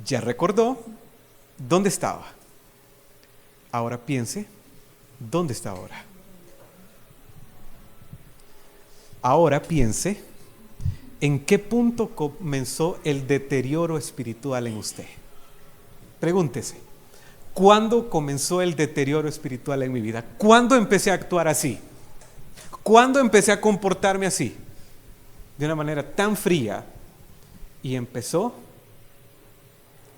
Ya recordó dónde estaba. Ahora piense dónde está ahora. Ahora piense en qué punto comenzó el deterioro espiritual en usted. Pregúntese, ¿cuándo comenzó el deterioro espiritual en mi vida? ¿Cuándo empecé a actuar así? ¿Cuándo empecé a comportarme así? De una manera tan fría, y empezó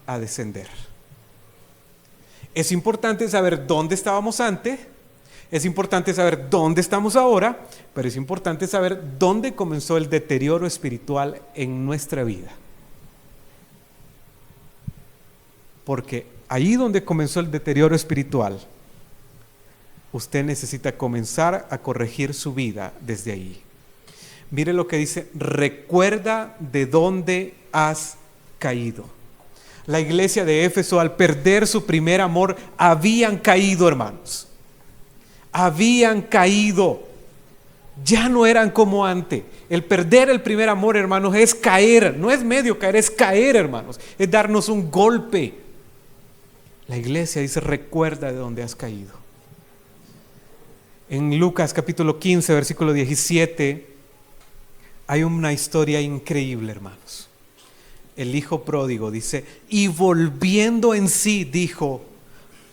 a descender. Es importante saber dónde estábamos antes. Es importante saber dónde estamos ahora, pero es importante saber dónde comenzó el deterioro espiritual en nuestra vida. Porque allí donde comenzó el deterioro espiritual, usted necesita comenzar a corregir su vida desde ahí. Mire lo que dice: recuerda de dónde has caído. La iglesia de Éfeso, al perder su primer amor, habían caído, hermanos. Habían caído, ya no eran como antes. El perder el primer amor, hermanos, es caer, no es medio caer, es caer, hermanos, es darnos un golpe. La iglesia dice: recuerda de dónde has caído. En Lucas capítulo 15, versículo 17, hay una historia increíble, hermanos. El hijo pródigo dice: y volviendo en sí, dijo: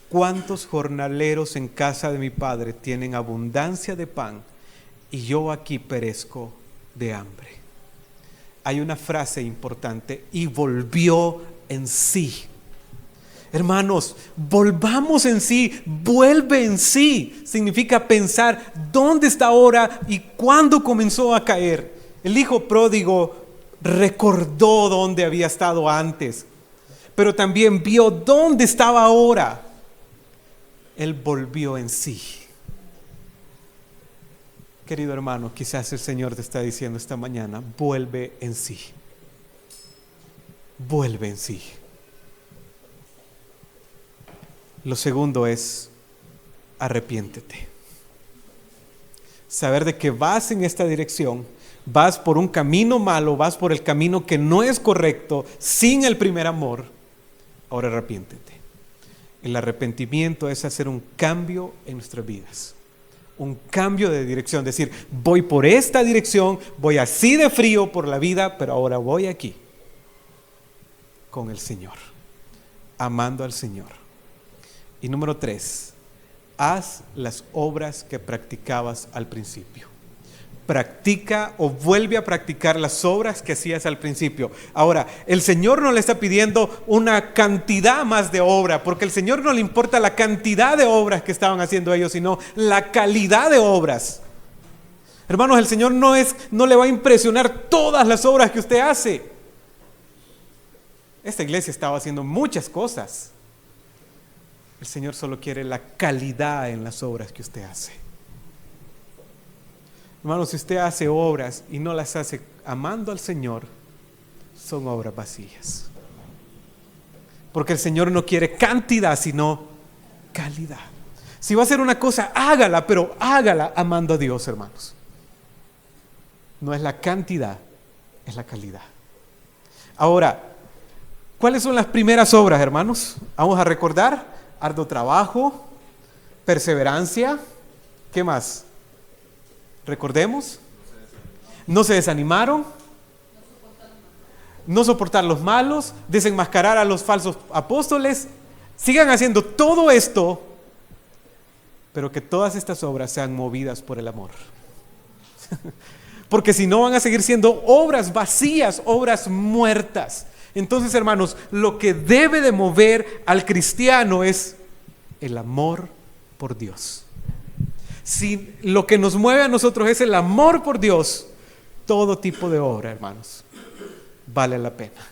¿cuántos jornaleros en casa de mi padre tienen abundancia de pan y yo aquí perezco de hambre? Hay una frase importante: y volvió en sí. Hermanos, volvamos en sí, vuelve en sí. Significa pensar dónde está ahora y cuándo comenzó a caer. El hijo pródigo recordó dónde había estado antes, pero también vio dónde estaba ahora. Él volvió en sí. Querido hermano, quizás el Señor te está diciendo esta mañana: vuelve en sí. Vuelve en sí. Lo segundo es: arrepiéntete. Saber de que vas en esta dirección, vas por un camino malo, vas por el camino que no es correcto, sin el primer amor. Ahora arrepiéntete. El arrepentimiento es hacer un cambio en nuestras vidas, un cambio de dirección, decir: voy por esta dirección, voy así de frío por la vida, pero ahora voy aquí con el Señor, amando al Señor. Y número 3, haz las obras que practicabas al principio. Practica o vuelve a practicar las obras que hacías al principio. Ahora, el Señor no le está pidiendo una cantidad más de obra, porque al Señor no le importa la cantidad de obras que estaban haciendo ellos, sino la calidad de obras. Hermanos, el Señor no le va a impresionar todas las obras que usted hace. Esta iglesia estaba haciendo muchas cosas. El Señor solo quiere la calidad en las obras que usted hace. Hermanos, si usted hace obras y no las hace amando al Señor, son obras vacías. Porque el Señor no quiere cantidad, sino calidad. Si va a hacer una cosa, hágala, pero hágala amando a Dios, hermanos. No es la cantidad, es la calidad. Ahora, ¿cuáles son las primeras obras, hermanos? Vamos a recordar: arduo trabajo, perseverancia. ¿Qué más? Recordemos: no se desanimaron, no soportar los malos, desenmascarar a los falsos apóstoles. Sigan haciendo todo esto, pero que todas estas obras sean movidas por el amor. porque si no van a seguir siendo obras vacías, obras muertas. Entonces, hermanos, lo que debe de mover al cristiano es el amor por Dios. Si lo que nos mueve a nosotros es el amor por Dios, todo tipo de obra, hermanos, vale la pena.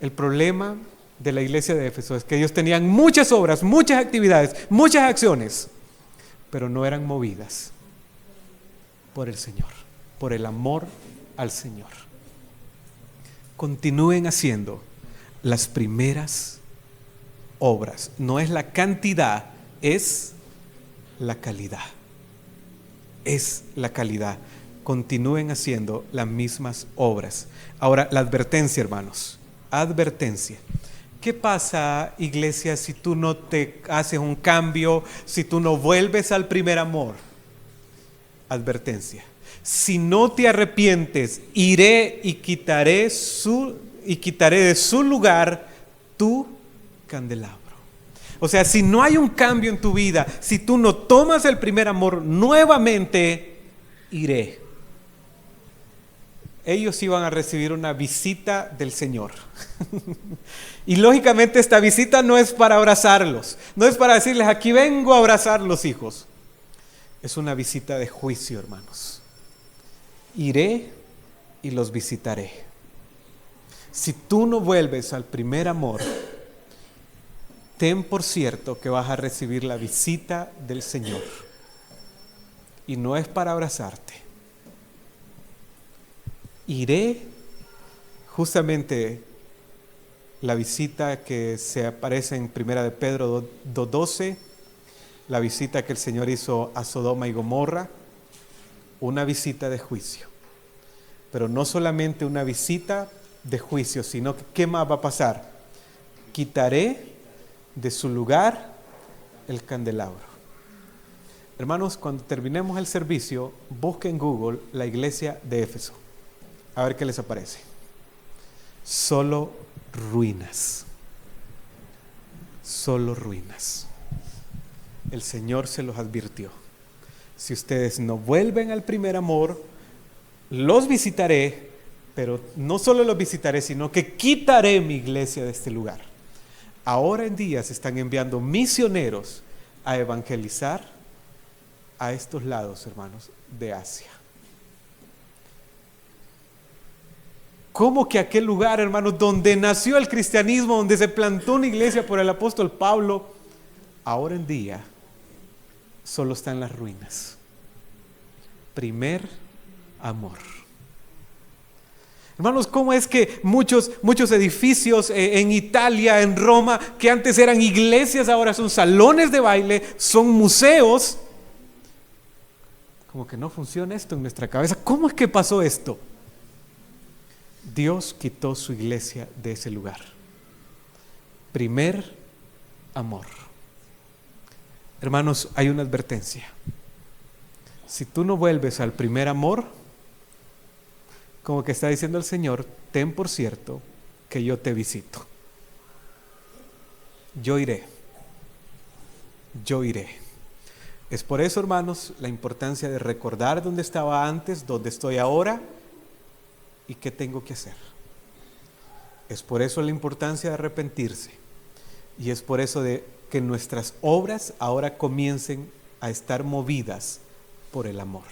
El problema de la iglesia de Éfeso es que ellos tenían muchas obras, muchas actividades, muchas acciones, pero no eran movidas por el Señor, por el amor al Señor. Continúen haciendo las primeras obras. No es la cantidad, es la calidad. Es la calidad. Continúen haciendo las mismas obras. Ahora, la advertencia, hermanos. Advertencia. ¿Qué pasa, iglesia, si tú no te haces un cambio, si tú no vuelves al primer amor? Advertencia. Si no te arrepientes, iré y quitaré de su lugar tu candelabro. O sea, si no hay un cambio en tu vida, si tú no tomas el primer amor nuevamente, iré. Ellos iban a recibir una visita del Señor. Y lógicamente esta visita no es para abrazarlos, no es para decirles, aquí vengo a abrazar los hijos. Es una visita de juicio, hermanos. Iré y los visitaré. Si tú no vuelves al primer amor, ten por cierto que vas a recibir la visita del Señor. Y no es para abrazarte. Iré, justamente la visita que se aparece en 1 de Pedro 2:12, la visita que el Señor hizo a Sodoma y Gomorra, una visita de juicio. Pero no solamente una visita de juicio, sino que ¿qué más va a pasar? Quitaré de su lugar el candelabro. Hermanos, cuando terminemos el servicio, busquen en Google la iglesia de Éfeso. A ver qué les aparece. Solo ruinas. Solo ruinas. El Señor se los advirtió. Si ustedes no vuelven al primer amor, los visitaré, pero no solo los visitaré, sino que quitaré mi iglesia de este lugar. Ahora en día se están enviando misioneros a evangelizar a estos lados, hermanos, de Asia. ¿Cómo que aquel lugar, hermanos, donde nació el cristianismo, donde se plantó una iglesia por el apóstol Pablo, ahora en día solo está en las ruinas? Primer amor. Hermanos, ¿cómo es que muchos edificios en Italia, en Roma, que antes eran iglesias, ahora son salones de baile, son museos? Como que no funciona esto en nuestra cabeza. ¿Cómo es que pasó esto? Dios quitó su iglesia de ese lugar. Primer amor. Hermanos, hay una advertencia. Si tú no vuelves al primer amor, como que está diciendo el Señor, ten por cierto que yo te visito. Yo iré. Yo iré. Es por eso, hermanos, la importancia de recordar dónde estaba antes, dónde estoy ahora y qué tengo que hacer. Es por eso la importancia de arrepentirse. Y es por eso de que nuestras obras ahora comiencen a estar movidas por el amor.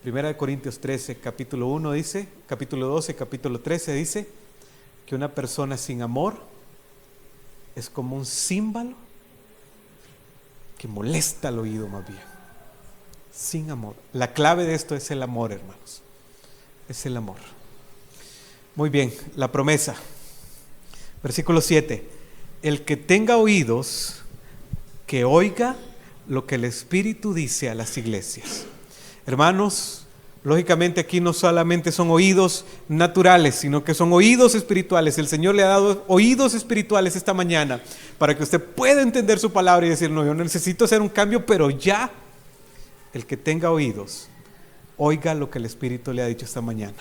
1 Corintios 13, capítulo 1 dice, capítulo 12, capítulo 13 dice que una persona sin amor es como un címbalo que molesta al oído más bien. Sin amor. La clave de esto es el amor, hermanos. Es el amor. Muy bien, la promesa. Versículo 7. El que tenga oídos, que oiga lo que el Espíritu dice a las iglesias. Hermanos, lógicamente aquí no solamente son oídos naturales, sino que son oídos espirituales. El Señor le ha dado oídos espirituales esta mañana para que usted pueda entender su palabra y decir, no, yo necesito hacer un cambio, pero ya. El que tenga oídos, oiga lo que el Espíritu le ha dicho esta mañana.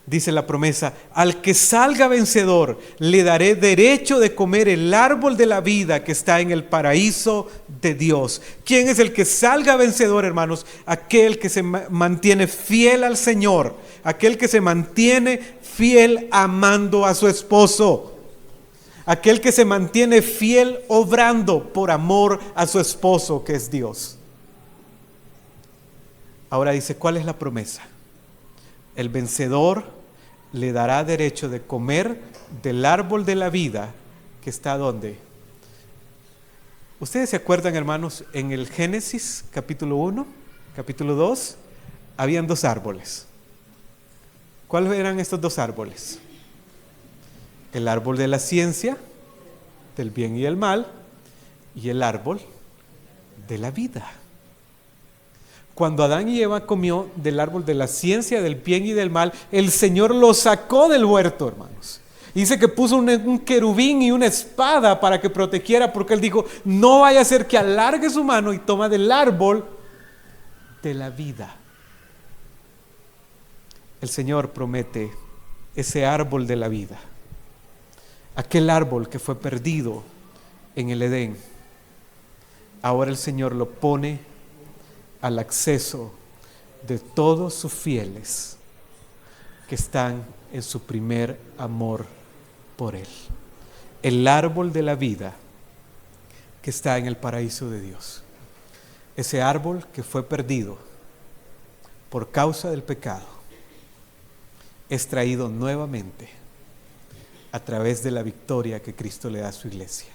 Dice la promesa: al que salga vencedor, le daré derecho de comer el árbol de la vida que está en el paraíso de Dios. ¿Quién es el que salga vencedor, hermanos? Aquel que se mantiene fiel al Señor, aquel que se mantiene fiel amando a su esposo, aquel que se mantiene fiel obrando por amor a su esposo, que es Dios. Ahora dice, ¿cuál es la promesa? El vencedor le dará derecho de comer del árbol de la vida que está ¿dónde? ¿Ustedes se acuerdan, hermanos? En el Génesis capítulo 1, capítulo 2, habían 2 árboles. ¿Cuáles eran estos 2 árboles? El árbol de la ciencia, del bien y el mal, y el árbol de la vida. Cuando Adán y Eva comió del árbol de la ciencia, del bien y del mal, el Señor los sacó del huerto, hermanos. Dice que puso un querubín y una espada para que protegiera, porque Él dijo, no vaya a ser que alargue su mano y toma del árbol de la vida. El Señor promete ese árbol de la vida, aquel árbol que fue perdido en el Edén. Ahora el Señor lo pone al acceso de todos sus fieles que están en su primer amor por Él. El árbol de la vida que está en el paraíso de Dios. Ese árbol que fue perdido por causa del pecado es traído nuevamente a través de la victoria que Cristo le da a su iglesia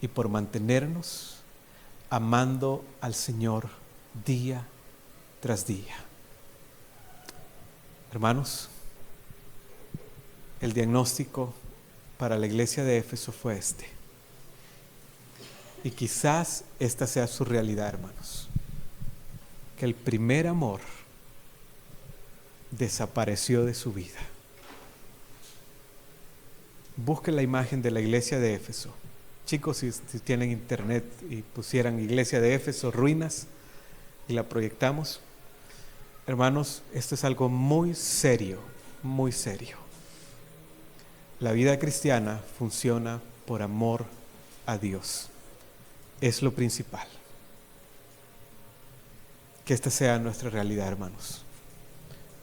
y por mantenernos amando al Señor día tras día. Hermanos, el diagnóstico para la iglesia de Éfeso fue este. Y quizás esta sea su realidad, hermanos. Que el primer amor desapareció de su vida. Busque la imagen de la iglesia de Éfeso. Chicos, si tienen internet y pusieran iglesia de Éfeso, ruinas, y la proyectamos. Hermanos, esto es algo muy serio, muy serio. La vida cristiana funciona por amor a Dios. Es lo principal. Que esta sea nuestra realidad, hermanos.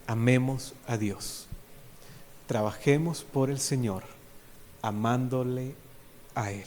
Amemos a Dios. Trabajemos por el Señor, amándole a Él.